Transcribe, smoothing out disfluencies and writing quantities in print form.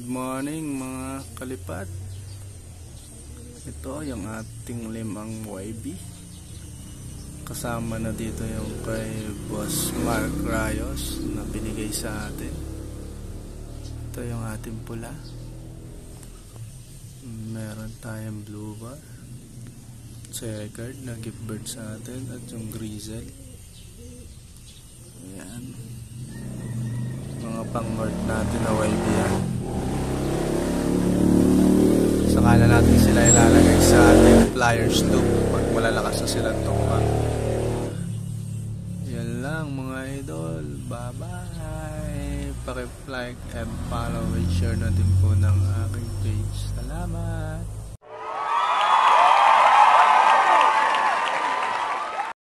Good morning mga kalipat. Ito yung ating limang YB. Kasama na dito yung kay Boss Mark Rayos na binigay sa atin. Ito yung ating pula. Meron tayong blue bar, checkered na gift bird sa atin, at yung grizzle. Ayan, mga pang-north natin na YB yan. Saka na natin sila ilalagay sa ating flyers loop pag malalakas na silang tumbang. Yan lang mga idol. Bye bye. Paki-like and follow and share na din po ng aking page. Salamat.